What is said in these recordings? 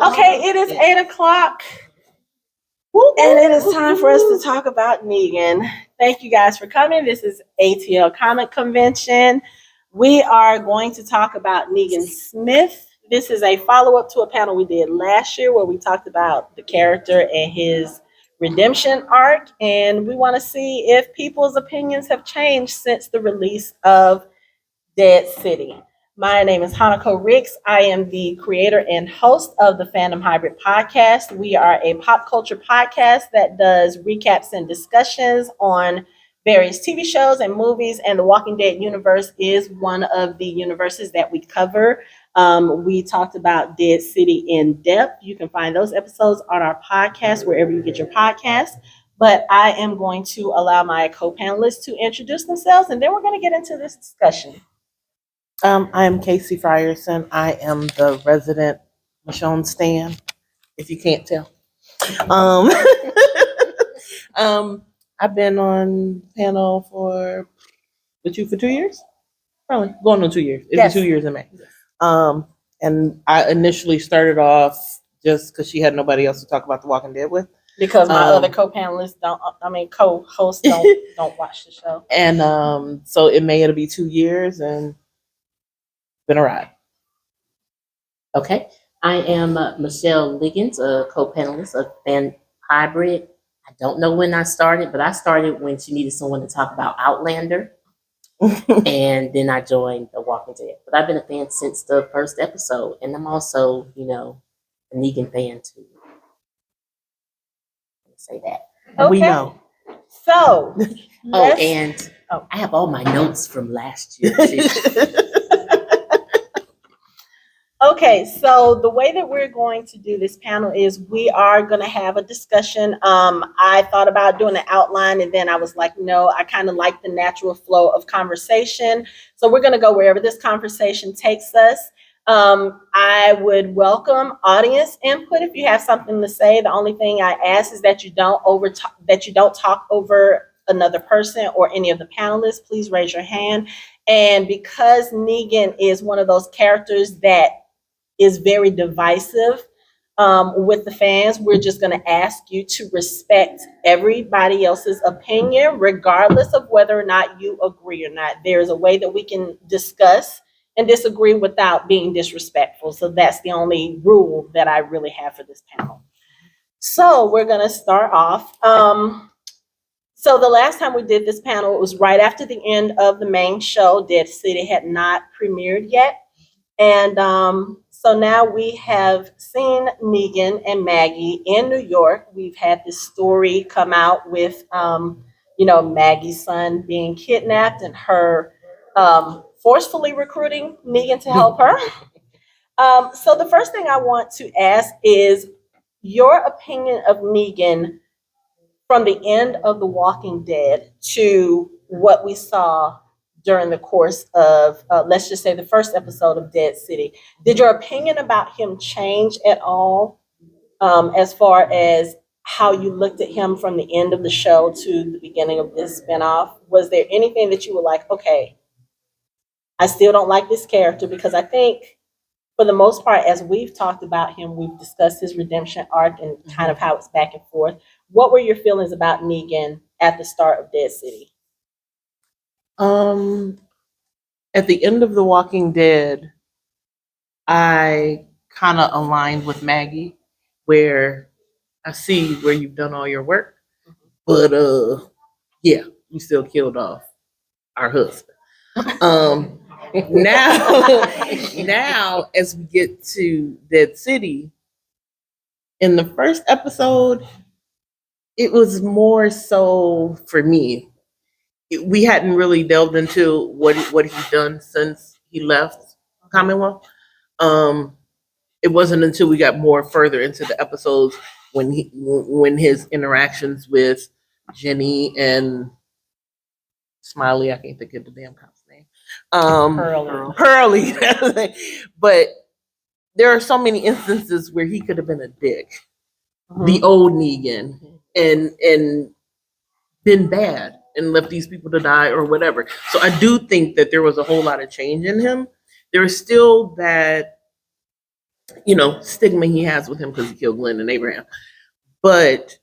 Okay, it is 8:00. And it is time for us to talk about Negan. Thank you guys for coming. This is ATL Comic Convention. We are going to talk about Negan Smith. This is a follow-up to a panel we did last year where we talked about the character and his redemption arc. And we want to see if people's opinions have changed since the release of Dead City. My name is Hanako Ricks. I am the creator and host of the Fandom Hybrid podcast. We are a pop culture podcast that does recaps and discussions on various TV shows and movies, and the Walking Dead universe is one of the universes that we cover. We talked about Dead City in depth. You can find those episodes on our podcast, wherever you get your podcasts. But I am going to allow my co-panelists to introduce themselves, and then we're going to get into this discussion. I am Kacey Frierson. I am the resident Michonne Stan, if you can't tell. I've been on panel for 2 years? Probably going on 2 years. It's Yes. 2 years in May. And I initially started off just because she had nobody else to talk about The Walking Dead with. Because my other co-panelists co-hosts don't watch the show. And so in May it'll be 2 years, and been a ride. Okay, I am Michele Liggins, a co-panelist of Fan Hybrid. I don't know when I started, but I started when she needed someone to talk about Outlander, and then I joined The Walking Dead. But I've been a fan since the first episode, and I'm also, a Negan fan too. Say that. Okay. We know. So, I have all my notes from last year too. Okay, so the way that we're going to do this panel is we are going to have a discussion. I thought about doing an outline, and then I was like, no, I kind of like the natural flow of conversation. So we're going to go wherever this conversation takes us. I would welcome audience input if you have something to say. The only thing I ask is that you don't talk over another person or any of the panelists. Please raise your hand. And because Negan is one of those characters that is very divisive with the fans, we're just going to ask you to respect everybody else's opinion, regardless of whether or not you agree or not. There's a way that we can discuss and disagree without being disrespectful. So that's the only rule that I really have for this panel. So we're going to start off. So the last time we did this panel, it was right after the end of the main show. Dead City had not premiered yet. And so now we have seen Negan and Maggie in New York. We've had this story come out with, Maggie's son being kidnapped and her forcefully recruiting Negan to help her. So the first thing I want to ask is your opinion of Negan from the end of The Walking Dead to what we saw during the course of, let's just say, the first episode of Dead City. Did your opinion about him change at all as far as how you looked at him from the end of the show to the beginning of this spinoff? Was there anything that you were like, okay, I still don't like this character? Because I think for the most part, as we've talked about him, we've discussed his redemption arc and kind of how it's back and forth. What were your feelings about Negan at the start of Dead City? At the end of The Walking Dead, I kind of aligned with Maggie, where I see where you've done all your work, but you still killed off our husband. Now as we get to Dead City, in the first episode, it was more so for me. We hadn't really delved into what he's done since he left Commonwealth. It wasn't until we got more further into the episodes when his interactions with Jenny and Smiley, I can't think of the damn cop's name. Pearly. But there are so many instances where he could have been a dick, the old Negan, and been bad and left these people to die or whatever. So I do think that there was a whole lot of change in him. There is still that stigma he has with him because he killed Glenn and Abraham. But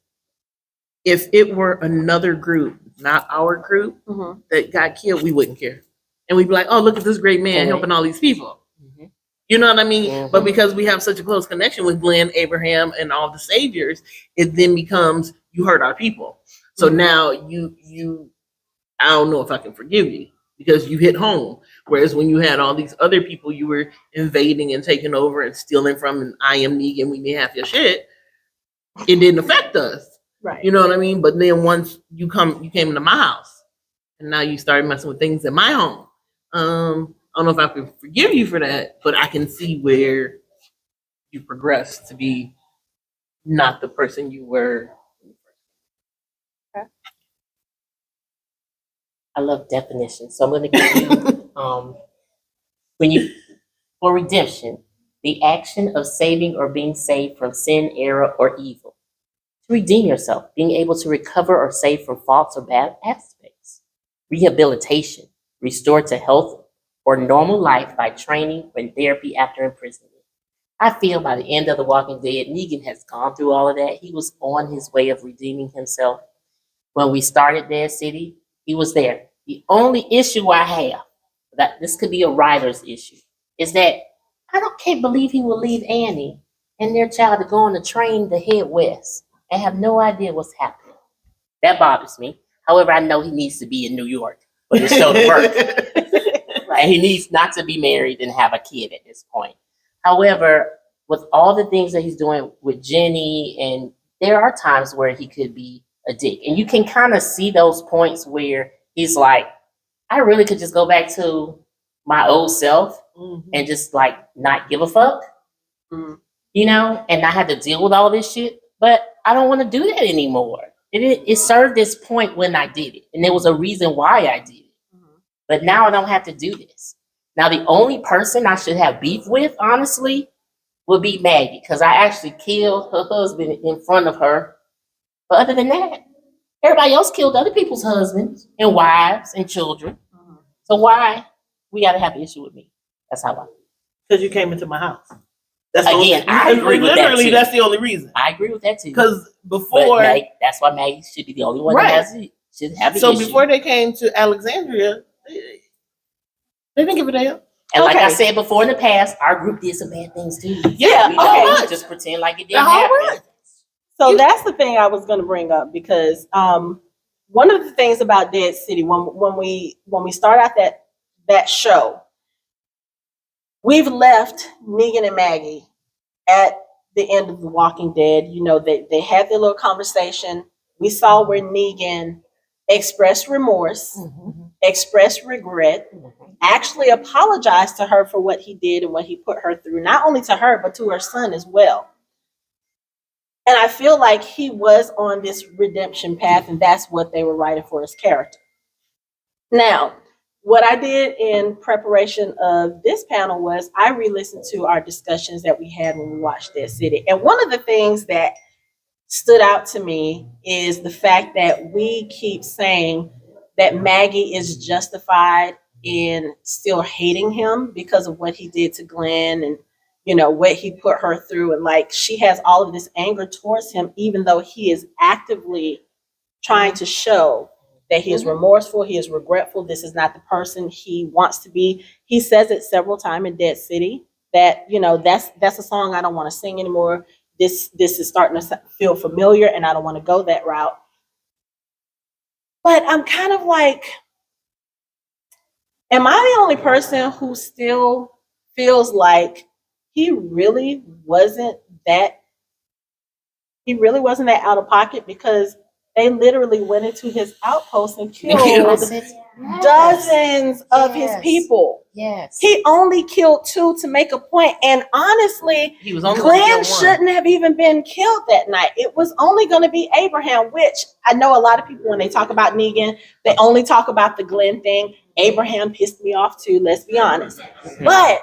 if it were another group, not our group, that got killed, we wouldn't care. And we'd be like, oh, look at this great man helping all these people. You know what I mean? But because we have such a close connection with Glenn, Abraham, and all the saviors, it then becomes, you hurt our people. So now I don't know if I can forgive you because you hit home. Whereas when you had all these other people you were invading and taking over and stealing from, and I am Negan, we need half your shit, it didn't affect us. Right. You know what I mean? But then once you came into my house and now you started messing with things in my home. I don't know if I can forgive you for that, but I can see where you progressed to be not the person you were. Okay. I love definitions, so I'm going to give you for redemption, the action of saving or being saved from sin, error, or evil. To redeem yourself, being able to recover or save from faults or bad aspects. Rehabilitation, restore to health or normal life by training and therapy after imprisonment. I feel by the end of The Walking Dead, Negan has gone through all of that. He was on his way of redeeming himself. When we started Dead City, he was there. The only issue I have, that this could be a writer's issue, is that can't believe he will leave Annie and their child to go on the train to head west and have no idea what's happening. That bothers me. However, I know he needs to be in New York for the show to work. Right? He needs not to be married and have a kid at this point. However, with all the things that he's doing with Jenny, and there are times where he could be a dick. And you can kind of see those points where he's like, I really could just go back to my old self and just like not give a fuck, and not have to deal with all this shit. But I don't want to do that anymore. It served its point when I did it. And there was a reason why I did it. But now I don't have to do this. Now, the only person I should have beef with, honestly, would be Maggie, because I actually killed her husband in front of her. But other than that, everybody else killed other people's husbands and wives and children. So why we got to have an issue with me? That's how I feel. Because you came into my house. I agree with that literally, too. that's the only reason. I agree with that too. Because before, that's why Maggie should be the only one that has it. Should have the so issue. before they came to Alexandria, they didn't give a damn. And like I said before in the past, our group did some bad things too. Yeah, we just pretend like it didn't happen. So that's the thing I was going to bring up, because one of the things about Dead City, when we start out that show, we've left Negan and Maggie at the end of The Walking Dead. They had their little conversation. We saw where Negan expressed remorse, expressed regret, actually apologized to her for what he did and what he put her through, not only to her, but to her son as well. And I feel like he was on this redemption path, and that's what they were writing for his character. Now, what I did in preparation of this panel was I re-listened to our discussions that we had when we watched Dead City. And one of the things that stood out to me is the fact that we keep saying that Maggie is justified in still hating him because of what he did to Glenn and what he put her through, and like she has all of this anger towards him, even though he is actively trying to show that he is remorseful, he is regretful, this is not the person he wants to be. He says it several times in Dead City that that's a song I don't want to sing anymore. This is starting to feel familiar and I don't want to go that route. But I'm kind of like, am I the only person who still feels like he really wasn't that out of pocket? Because they literally went into his outpost and killed dozens of his people. Yes. He only killed 2 to make a point. And honestly, Glenn shouldn't have even been killed that night. It was only going to be Abraham, which I know a lot of people, when they talk about Negan, they only talk about the Glenn thing. Abraham pissed me off too, let's be honest. But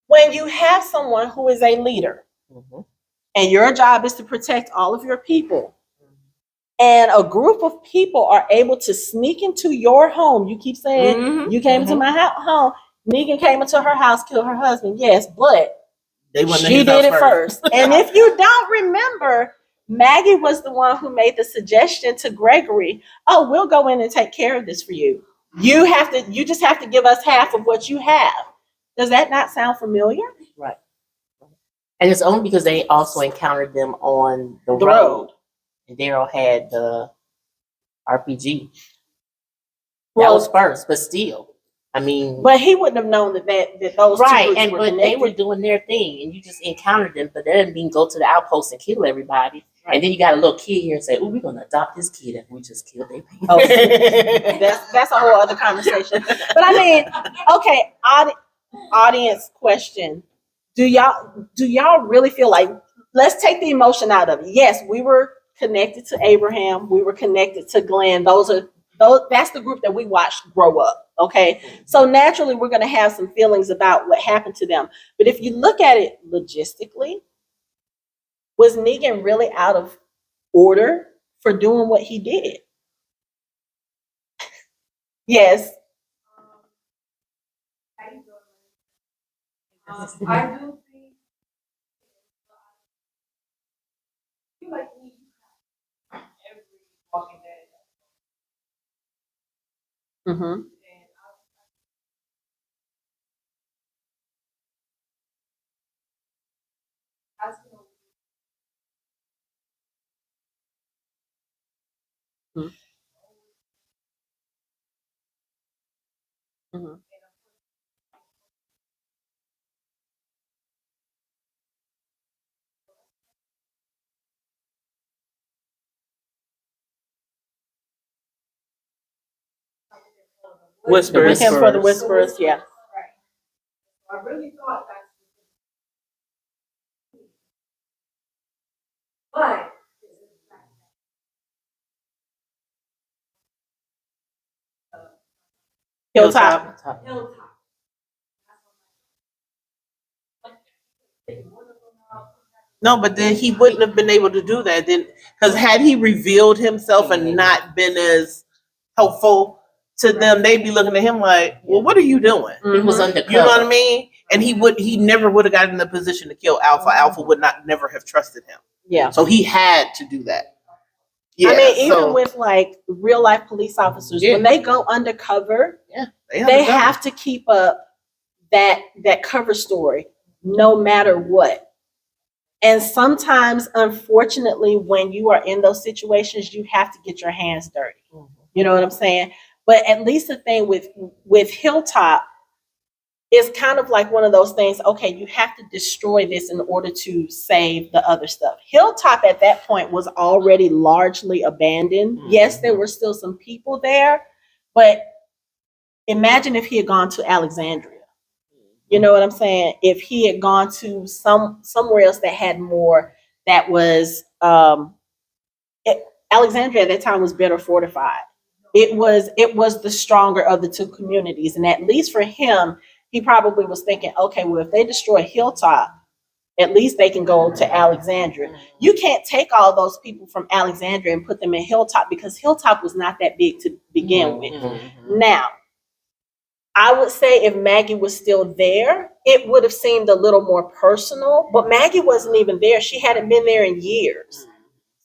when you have someone who is a leader, and your job is to protect all of your people, and a group of people are able to sneak into your home, you keep saying, you came into my home, Negan came into her house, killed her husband, yes, but She did it first. And if you don't remember, Maggie was the one who made the suggestion to Gregory, oh, we'll go in and take care of this for you. You just have to give us half of what you have. Does that not sound familiar? Right. And it's only because they also encountered them on the road. And Daryl had the RPG. That was first, but still. I mean, but he wouldn't have known that those right, two groups and were but connected. they were doing their thing, and you just encountered them, but that doesn't mean go to the outpost and kill everybody. Right. And then you got a little kid here and say, "Oh, we're gonna adopt this kid," and we just killed their parents. Oh, that's a whole other conversation. But I mean, okay, audience question: Do y'all really feel like? Let's take the emotion out of it. Yes, we were connected to Abraham. We were connected to Glenn. That's the group that we watched grow up. Okay. So naturally we're going to have some feelings about what happened to them. But if you look at it logistically, was Negan really out of order for doing what he did? Yes. I do feel like we every Walking Dead. Mm-hmm. Mm-hmm. Whisperers. Him for the Whisperers, yeah. I really thought that. But Hilltop. No, but then he wouldn't have been able to do that. Then, because had he revealed himself and not been as helpful to them, they'd be looking at him like, "Well, what are you doing?" He was undercover. You know what I mean? And he never would have gotten in the position to kill Alpha. Alpha would never have trusted him. Yeah. So he had to do that. Yeah. I mean, even with like real life police officers, when they go undercover, they have to keep up that cover story no matter what. And sometimes, unfortunately, when you are in those situations, you have to get your hands dirty. Mm-hmm. You know what I'm saying? But at least the thing with Hilltop is kind of like one of those things, okay, you have to destroy this in order to save the other stuff. Hilltop at that point was already largely abandoned. Mm-hmm. Yes, there were still some people there, but imagine if he had gone to Alexandria. You know what I'm saying? If he had gone to somewhere else that had more, that was Alexandria at that time was better fortified. It was the stronger of the two communities, and at least for him, he probably was thinking, okay, well, if they destroy Hilltop, at least they can go to Alexandria. You can't take all those people from Alexandria and put them in Hilltop because Hilltop was not that big to begin with. Mm-hmm. Now, I would say if Maggie was still there, it would have seemed a little more personal, but Maggie wasn't even there. She hadn't been there in years.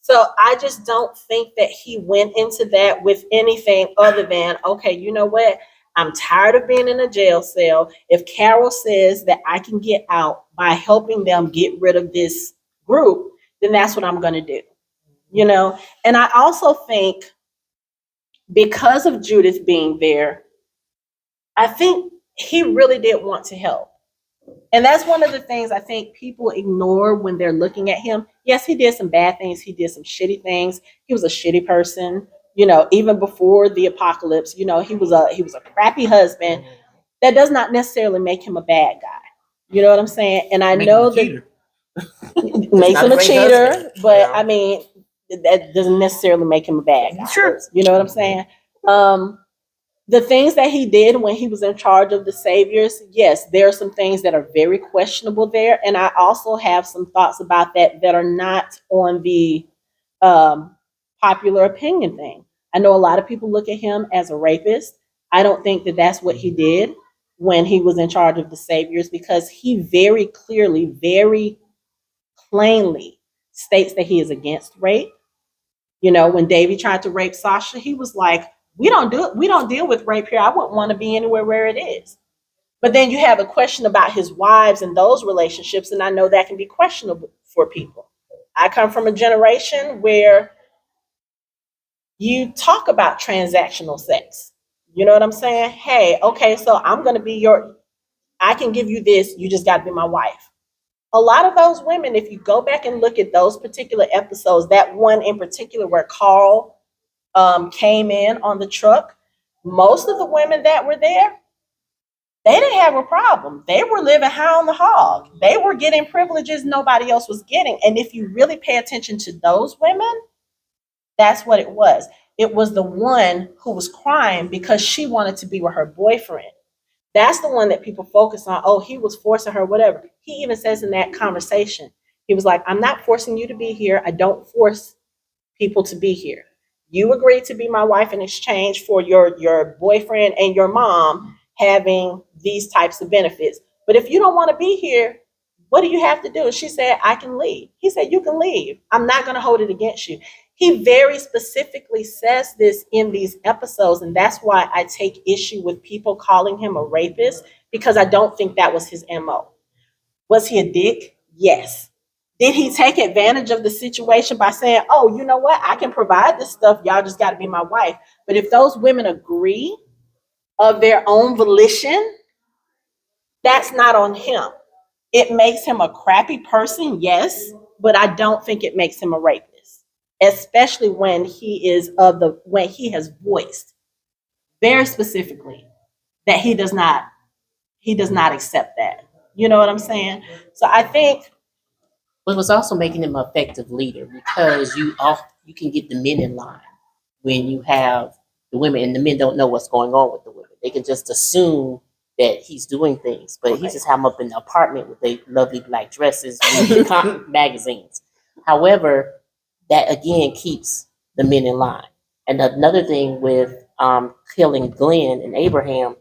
So I just don't think that he went into that with anything other than, okay, you know what? I'm tired of being in a jail cell. If Carol says that I can get out by helping them get rid of this group, then that's what I'm going to do. You know? And I also think because of Judith being there, I think he really did want to help. And that's one of the things I think people ignore when they're looking at him. Yes, he did some bad things. He did some shitty things. He was a shitty person. You know, even before the apocalypse, you know, he was a crappy husband. That does not necessarily make him a bad guy. You know what I'm saying? And I know that makes him a cheater, husband. But yeah. I mean, that doesn't necessarily make him a bad guy. Sure. You know what I'm saying? The things that he did when he was in charge of the Saviors, yes, there are some things that are very questionable there. And I also have some thoughts about that are not on the popular opinion thing. I know a lot of people look at him as a rapist. I don't think that that's what he did. when he was in charge of the Saviors, because he very clearly, very plainly states that he is against rape. You know, when Davy tried to rape Sasha, he was like, we don't do it. We don't deal with rape here. I wouldn't want to be anywhere where it is. But then you have a question about his wives and those relationships, and I know that can be questionable for people. I come from a generation where you talk about transactional sex. You know what I'm saying? Hey, okay, so I'm going to be I can give you this, you just got to be my wife. A lot of those women, if you go back and look at those particular episodes, that one in particular where Carl came in on the truck, most of the women that were there, they didn't have a problem. They were living high on the hog. They were getting privileges nobody else was getting. And if you really pay attention to those women, that's what it was. It was the one who was crying because she wanted to be with her boyfriend. That's the one that people focus on. Oh, he was forcing her, whatever. He even says in that conversation, he was like, I'm not forcing you to be here. I don't force people to be here. You agreed to be my wife in exchange for your boyfriend and your mom having these types of benefits. But if you don't want to be here, what do you have to do? And she said, I can leave. He said, you can leave. I'm not going to hold it against you. He very specifically says this in these episodes, and that's why I take issue with people calling him a rapist, because I don't think that was his MO. Was he a dick? Yes. Did he take advantage of the situation by saying, oh, you know what? I can provide this stuff. Y'all just got to be my wife. But if those women agree of their own volition, that's not on him. It makes him a crappy person, yes, but I don't think it makes him a rapist, especially when when he has voiced very specifically that he does not accept that. You know what I'm saying? So I think But it was also making him an effective leader, because you can get the men in line when you have the women, and the men don't know what's going on with the women. They can just assume that he's doing things, but he just have them up in the apartment with their lovely black dresses, reading magazines. However, that again keeps the men in line. And another thing with killing Glenn and Abraham,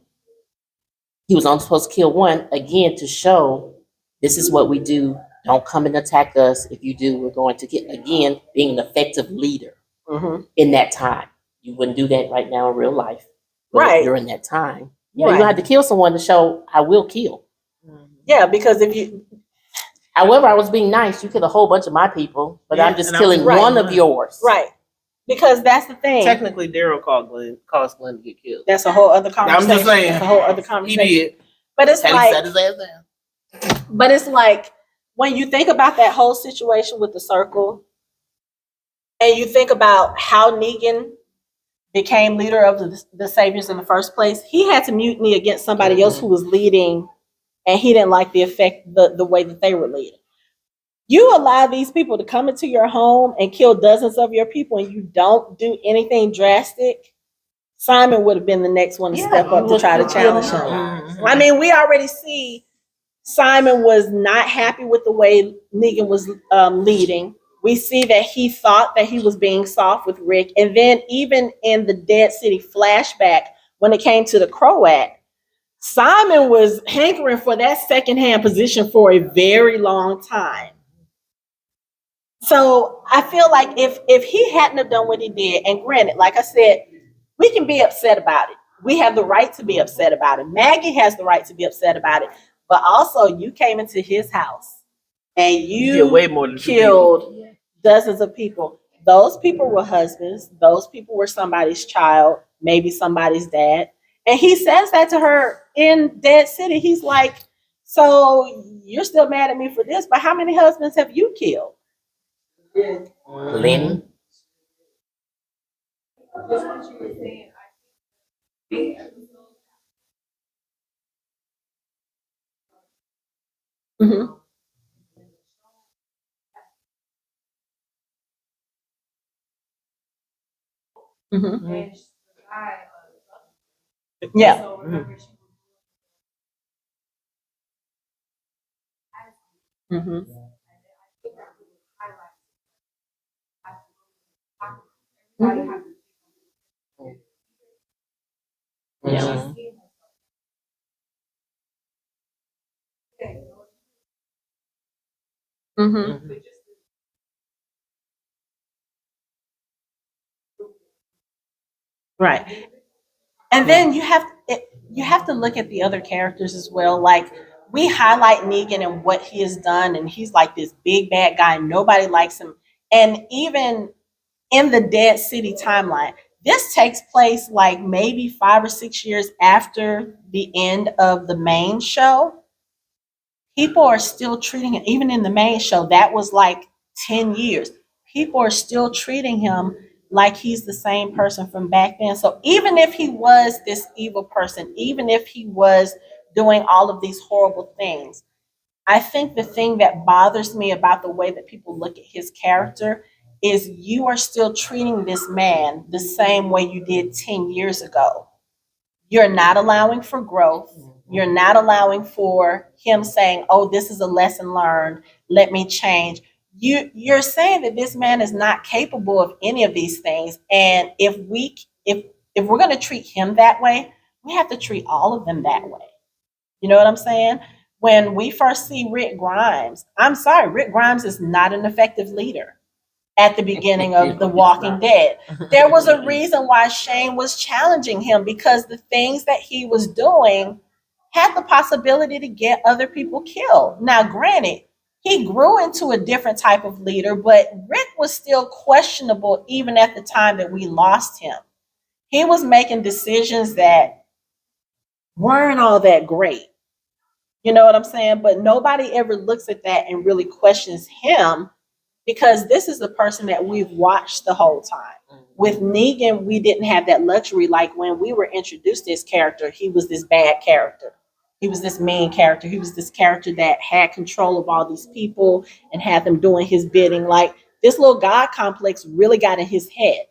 he was only supposed to kill one again to show this is what we do. Don't come and attack us. If you do, we're going to get, again, being an effective leader in that time. You wouldn't do that right now in real life. But Right. during that time, you know, you had to kill someone to show I will kill. Yeah, because if you However, I was being nice. You killed a whole bunch of my people, but I'm just killing one of yours. right, because that's the thing. Technically, Daryl caused Glenn to get killed. That's a whole other conversation. I'm just saying. That's a whole other conversation. He did. But it's Had he like, sat his ass down. but it's like when you think about that whole situation with the circle, and you think about how Negan became leader of the Saviors in the first place, he had to mutiny against somebody else who was leading, and he didn't like the way that they were leading. You allow these people to come into your home and kill dozens of your people, and you don't do anything drastic. Simon would have been the next one to step up to try to challenge him. I mean, we already see Simon was not happy with the way Negan was leading. We see that he thought that he was being soft with Rick. And then even in the Dead City flashback, when it came to the Croat, Simon was hankering for that secondhand position for a very long time. So I feel like if he hadn't have done what he did, and granted, like I said, we can be upset about it. We have the right to be upset about it. Maggie has the right to be upset about it. But also, you came into his house and you did way more than killed dozens of people. Those people were husbands. Those people were somebody's child, maybe somebody's dad. And he says that to her in Dead City. He's like, so you're still mad at me for this, but how many husbands have you killed? Lenny. Just what you were saying, I think Mm-hmm. Mm-hmm. and the guy, Yeah. so remember she was Mm-hmm. and then I think that was highlighted. Everybody has Yeah. to Mm-hmm. Right. And then you have to look at the other characters as well. Like we highlight Negan and what he has done, and he's like this big bad guy. Nobody likes him. And even in the Dead City timeline, this takes place like maybe 5 or 6 years after the end of the main show. People are still treating him, even in the main show, that was like 10 years. People are still treating him like he's the same person from back then. So even if he was this evil person, even if he was doing all of these horrible things, I think the thing that bothers me about the way that people look at his character is you are still treating this man the same way you did 10 years ago. You're not allowing for growth. You're not allowing for him saying, "Oh, this is a lesson learned. Let me change." You're saying that this man is not capable of any of these things. And if we're going to treat him that way, we have to treat all of them that way. You know what I'm saying? When we first see Rick Grimes, I'm sorry, Rick Grimes is not an effective leader at the beginning of The Walking Dead. There was a reason why Shane was challenging him because the things that he was doing had the possibility to get other people killed. Now, granted, he grew into a different type of leader, but Rick was still questionable even at the time that we lost him. He was making decisions that weren't all that great. You know what I'm saying? But nobody ever looks at that and really questions him because this is the person that we've watched the whole time. With Negan, we didn't have that luxury. Like when we were introduced to this character, he was this bad character. He was this mean character. He was this character that had control of all these people and had them doing his bidding. Like this little God complex really got in his head.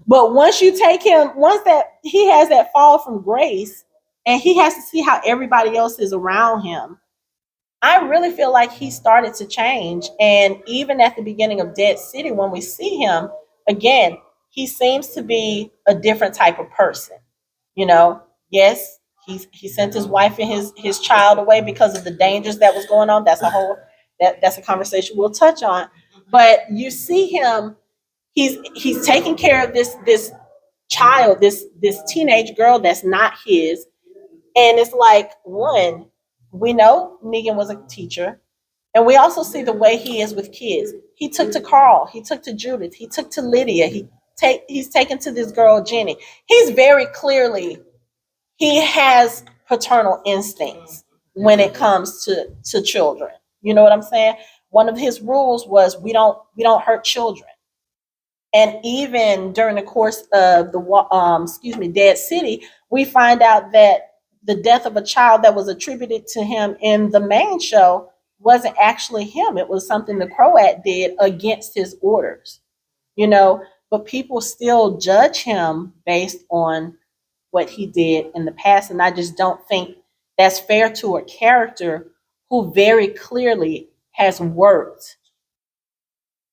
But once you take him, once that he has that fall from grace and he has to see how everybody else is around him, I really feel like he started to change. And even at the beginning of Dead City, when we see him, again, he seems to be a different type of person. You know, yes, he sent his wife and his child away because of the dangers that was going on. That's a whole that's a conversation we'll touch on. But you see him, he's taking care of this child, this teenage girl that's not his. And it's like, one, we know Negan was a teacher, and we also see the way he is with kids. He took to Carl, he took to Judith, he took to Lydia, he's taken to this girl Jenny. He's very clearly he has paternal instincts when it comes to children. You know what I'm saying? One of his rules was we don't hurt children. And even during the course of Dead City, we find out that the death of a child that was attributed to him in the main show wasn't actually him. It was something the Croat did against his orders, you know, but people still judge him based on what he did in the past. And I just don't think that's fair to a character who very clearly has worked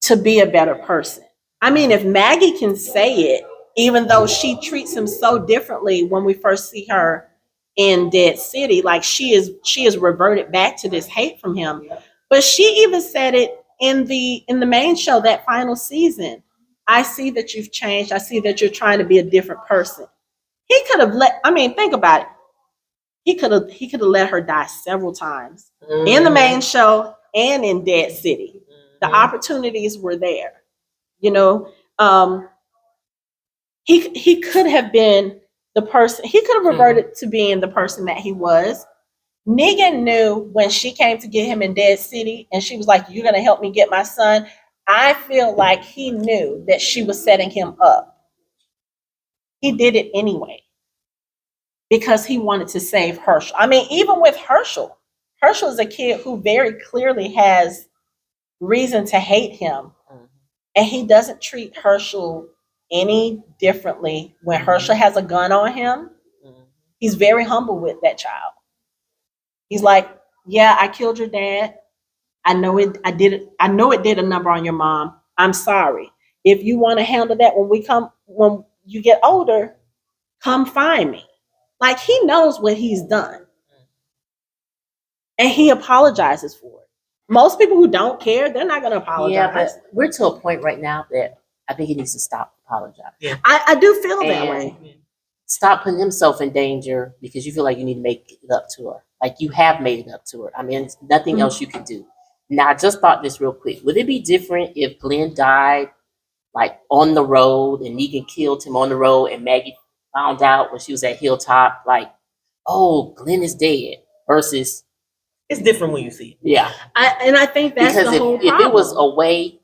to be a better person. I mean, if Maggie can say it, even though she treats him so differently when we first see her in Dead City, like she is reverted back to this hate from him. But she even said it in the main show, that final season. I see that you've changed. I see that you're trying to be a different person. He could have think about it. He could have let her die several times in the main show and in Dead City. The opportunities were there. You know, he could have been the person. He could have reverted to being the person that he was. Negan knew when she came to get him in Dead City, and she was like, "You're gonna help me get my son." I feel like he knew that she was setting him up. He did it anyway because he wanted to save Herschel. I mean, even with Herschel, Herschel is a kid who very clearly has reason to hate him. And he doesn't treat Herschel any differently when Herschel has a gun on him. He's very humble with that child. He's like, "Yeah, I killed your dad. I know it. I did it. I know it did a number on your mom. I'm sorry. If you want to handle that when you get older, come find me." Like he knows what he's done. And he apologizes for it. Most people who don't care, they're not going to apologize. Yeah, but we're to a point right now that I think he needs to stop apologizing. I do feel that And way. stop putting himself in danger because you feel like you need to make it up to her. Like you have made it up to her. I mean, there's nothing else you can do. Now, I just thought this real quick. Would it be different if Glenn died like on the road and Negan killed him on the road and Maggie found out when she was at Hilltop, like, oh, Glenn is dead versus It's different when you see it. yeah. I think that's Because the whole if problem. it was away